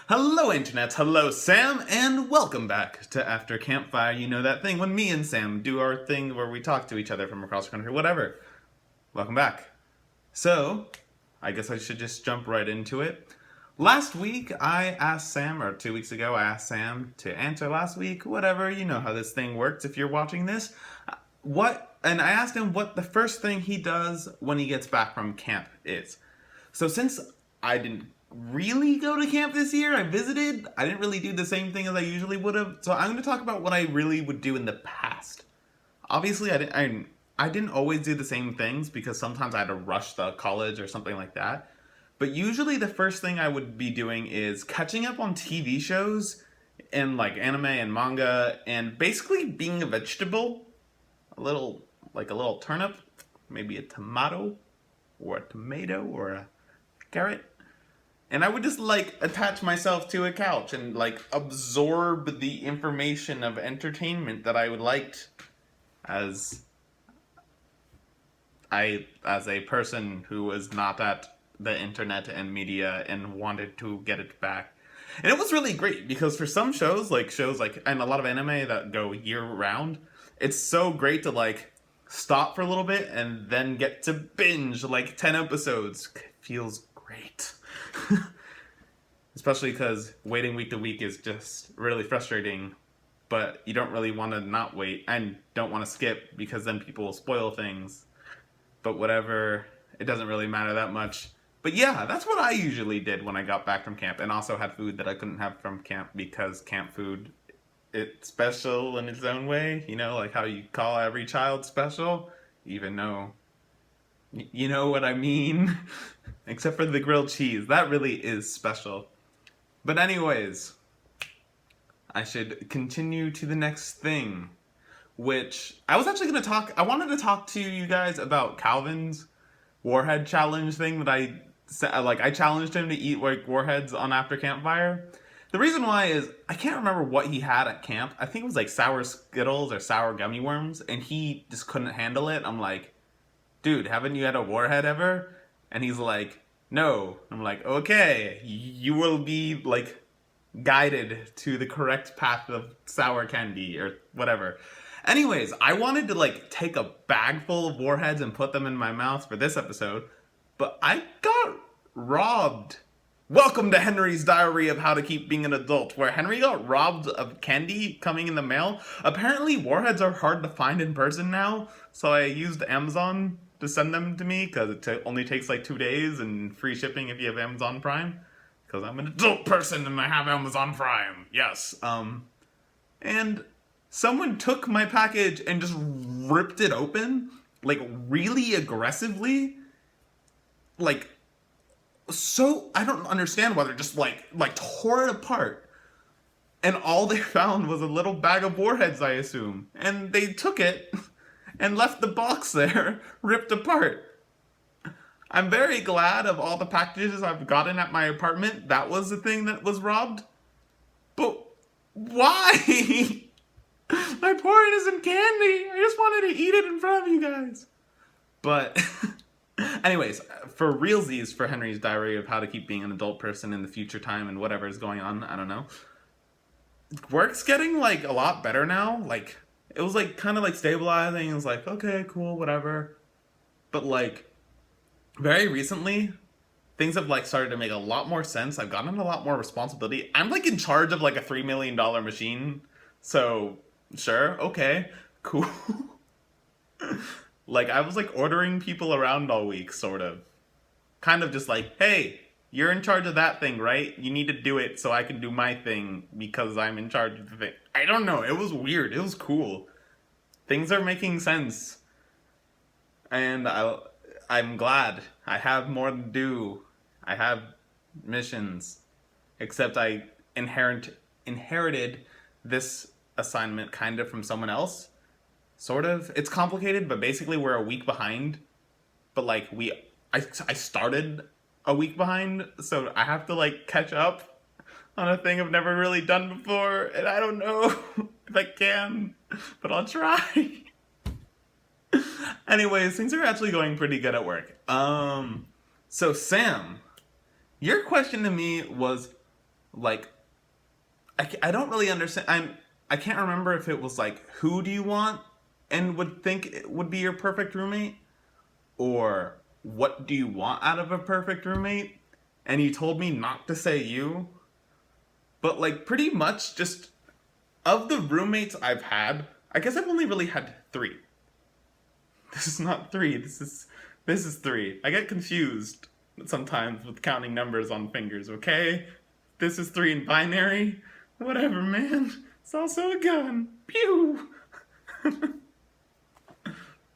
Hello internets, hello Sam, and welcome back to After Campfire. You know that thing when me and Sam do our thing where we talk to each other from across the country, whatever. Welcome back. So, I guess I should just jump right into it. Last week I asked Sam, or 2 weeks ago I asked Sam to answer last week, whatever, you know how this thing works if you're watching this. And I asked him what the first thing he does when he gets back from camp is. So since I didn't really go to camp this year, I visited, I didn't really do the same thing as I usually would have. So I'm going to talk about what I really would do in the past. Obviously, I didn't always do the same things because sometimes I had to rush the college or something like that. But usually the first thing I would be doing is catching up on TV shows and like anime and manga and basically being a vegetable. A little turnip, maybe a tomato or a tomato or a carrot. And I would just like attach myself to a couch and like absorb the information of entertainment that I would like as a person who was not at the internet and media and wanted to get it back. And it was really great because for some shows like and a lot of anime that go year round, it's so great to like stop for a little bit and then get to binge like 10 episodes. It feels great. Especially because waiting week to week is just really frustrating, but you don't really want to not wait and don't want to skip because then people will spoil things. But whatever, it doesn't really matter that much. But yeah, that's what I usually did when I got back from camp, and also had food that I couldn't have from camp because camp food, it's special in its own way. You know, like how you call every child special, even though, you know what I mean? Except for the grilled cheese, that really is special. But anyways, I should continue to the next thing, which I was actually I wanted to talk to you guys about Calvin's Warhead challenge thing that I challenged him to eat like warheads on After Campfire. The reason why is I can't remember what he had at camp. I think it was like sour Skittles or sour gummy worms, and he just couldn't handle it. I'm like, dude, haven't you had a warhead ever? And he's like, no. I'm like, okay, you will be like guided to the correct path of sour candy or whatever. Anyways, I wanted to like take a bag full of warheads and put them in my mouth for this episode, but I got robbed. Welcome to Henry's Diary of How to Keep Being an Adult, where Henry got robbed of candy coming in the mail. Apparently, warheads are hard to find in person now, so I used Amazon to send them to me because it only takes like 2 days and free shipping if you have Amazon Prime. Because I'm an adult person and I have Amazon Prime. Yes. And someone took my package and just ripped it open, like really aggressively. Like, so I don't understand why they're just like tore it apart. And all they found was a little bag of warheads, I assume. And they took it and left the box there, ripped apart. I'm very glad of all the packages I've gotten at my apartment. That was the thing that was robbed. But why? My poor innocent candy. I just wanted to eat it in front of you guys. But anyways, for realsies, for Henry's Diary of How to Keep Being an Adult Person in the future time and whatever is going on, I don't know. Work's getting like a lot better now. Like it was like kind of like stabilizing. It was like, okay, cool, whatever. But like very recently, things have like started to make a lot more sense. I've gotten a lot more responsibility. I'm like in charge of like a $3 million machine. So sure, okay, cool. Like I was like ordering people around all week, sort of. Kind of just like, hey, you're in charge of that thing, right? You need to do it so I can do my thing because I'm in charge of the thing. I don't know, it was weird, it was cool. Things are making sense. And I'm glad. I have more to do. I have missions. Except I inherited this assignment kind of from someone else. Sort of. It's complicated, but basically we're a week behind. But like I started a week behind, so I have to like catch up on a thing I've never really done before, and I don't know if I can, but I'll try. Anyways, things are actually going pretty good at work. So Sam, your question to me was, like, I don't really understand. I can't remember if it was like, who do you want and would think it would be your perfect roommate, or what do you want out of a perfect roommate? And he told me not to say you, but like pretty much just of the roommates I've had, I guess I've only really had 3. This is not 3. This is 3. I get confused sometimes with counting numbers on fingers. Okay, this is 3 in binary. Whatever, man. It's also a gun. Pew!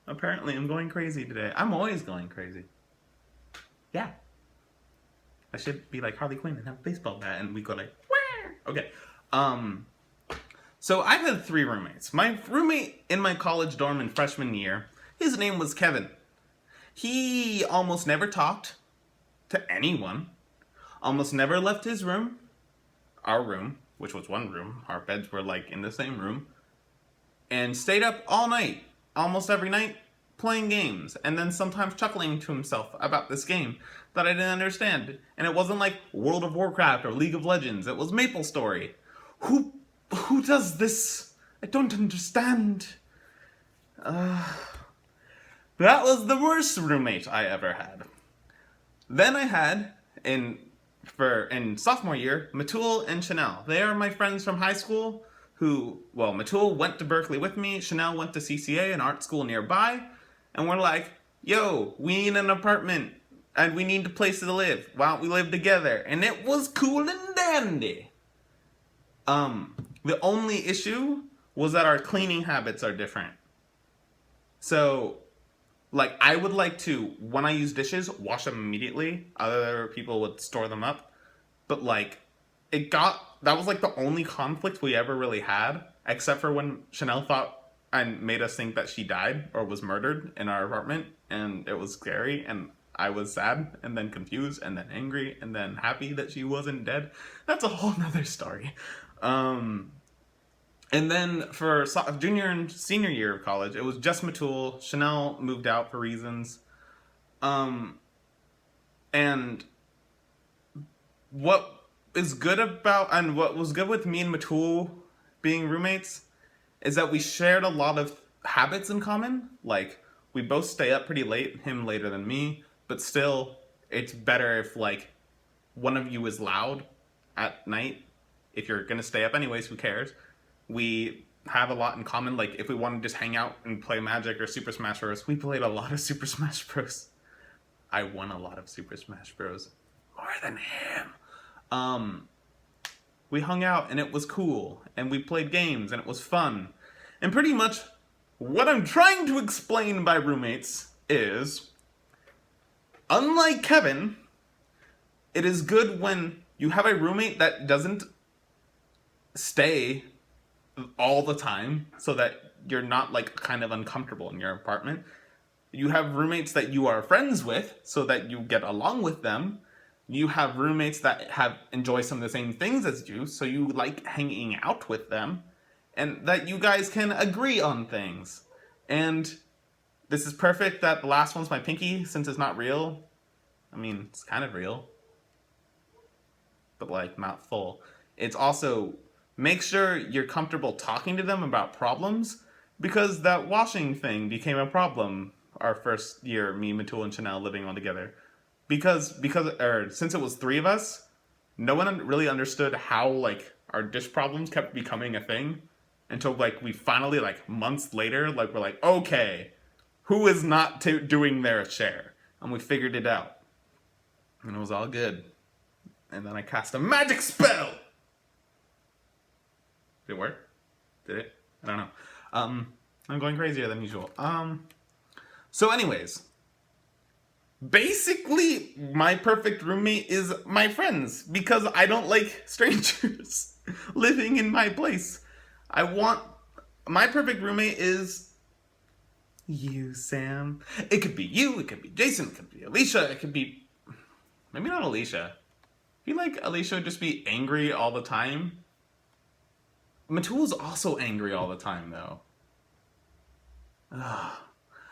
Apparently I'm going crazy today. I'm always going crazy. Yeah. I should be like Harley Quinn and have a baseball bat and we go like, wah! Okay. So I've had 3 roommates. My roommate in my college dorm in freshman year, his name was Kevin. He almost never talked to anyone. Almost never left his room. Our room, which was one room. Our beds were like in the same room. And stayed up all night, almost every night, playing games. And then sometimes chuckling to himself about this game that I didn't understand. And it wasn't like World of Warcraft or League of Legends. It was MapleStory. Who does this? I don't understand. That was the worst roommate I ever had. Then I had, in sophomore year, Matul and Chanel. They are my friends from high school who, well, Matul went to Berkeley with me, Chanel went to CCA, an art school nearby, and we're like, yo, we need an apartment, and we need a place to live. Why don't we live together? And it was cool and dandy. The only issue was that our cleaning habits are different. So, like, I would like to, when I use dishes, wash them immediately. Other people would store them up. But, like, that was, like, the only conflict we ever really had. Except for when Chanel thought and made us think that she died or was murdered in our apartment. And it was scary. And I was sad and then confused and then angry and then happy that she wasn't dead. That's a whole nother story. And then for junior and senior year of college, it was just Matul. Chanel moved out for reasons. And what was good with me and Matul being roommates is that we shared a lot of habits in common. Like, we both stay up pretty late, him later than me, but still, it's better if, like, one of you is loud at night. If you're gonna stay up anyways, who cares? We have a lot in common. Like, if we want to just hang out and play Magic or Super Smash Bros. We played a lot of Super Smash Bros. I won a lot of Super Smash Bros. More than him. We hung out and it was cool. And we played games and it was fun. And pretty much what I'm trying to explain by roommates is, unlike Kevin, it is good when you have a roommate that doesn't stay all the time so that you're not like kind of uncomfortable in your apartment. You have roommates that you are friends with so that you get along with them. You have roommates that enjoy some of the same things as you, so you like hanging out with them, and that you guys can agree on things. And this is perfect that the last one's my pinky, since it's not real. I mean, it's kind of real, but like not full. It's also, make sure you're comfortable talking to them about problems, because that washing thing became a problem our first year, me, Matul, and Chanel living all together. Since it was 3 of us, no one really understood how, like, our dish problems kept becoming a thing until, like, we finally, like, months later, like, we're like, okay, who is not doing their share? And we figured it out. And it was all good. And then I cast a magic spell! Did it work? Did it? I don't know. I'm going crazier than usual. So anyways, basically my perfect roommate is my friends, because I don't like strangers living in my place. My perfect roommate is you, Sam. It could be you, it could be Jason, it could be Alicia, it could be, maybe not Alicia. I feel like Alicia would just be angry all the time. Matul's also angry all the time, though.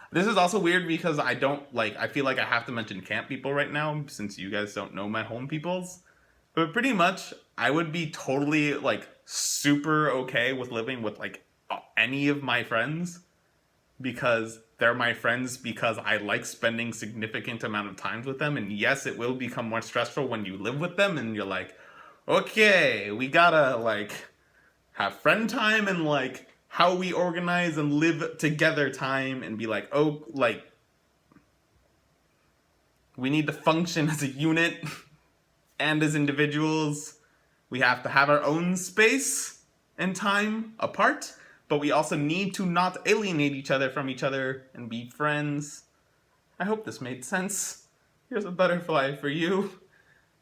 This is also weird because I feel like I have to mention camp people right now, since you guys don't know my home peoples. But pretty much, I would be totally like super okay with living with like any of my friends because they're my friends because I like spending significant amount of time with them. And yes, it will become more stressful when you live with them and you're like, okay, we gotta like have friend time and like how we organize and live together time and be like, oh, like we need to function as a unit and as individuals. We have to have our own space and time apart, but we also need to not alienate each other from each other and be friends. I hope this made sense. Here's a butterfly for you.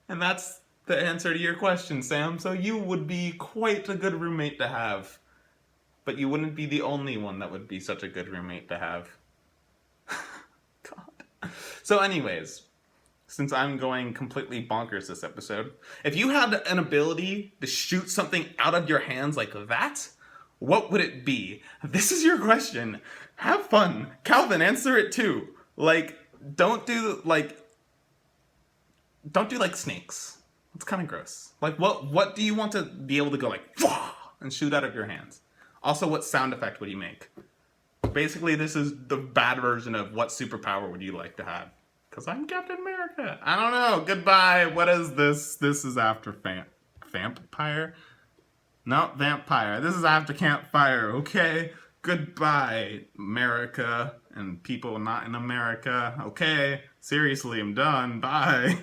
And that's the answer to your question, Sam. So you would be quite a good roommate to have. But you wouldn't be the only one that would be such a good roommate to have. God. So anyways, since I'm going completely bonkers this episode, if you had an ability to shoot something out of your hands like that, what would it be? This is your question. Have fun. Calvin, answer it too. Like, don't do like snakes. It's kind of gross. Like, what do you want to be able to go like and shoot out of your hands? Also, what sound effect would you make? Basically, this is the bad version of what superpower would you like to have? Because I'm Captain America. I don't know. Goodbye. What is this? This is after Vampire? No, Vampire. This is after Campfire, okay? Goodbye, America and people not in America. Okay, seriously, I'm done. Bye.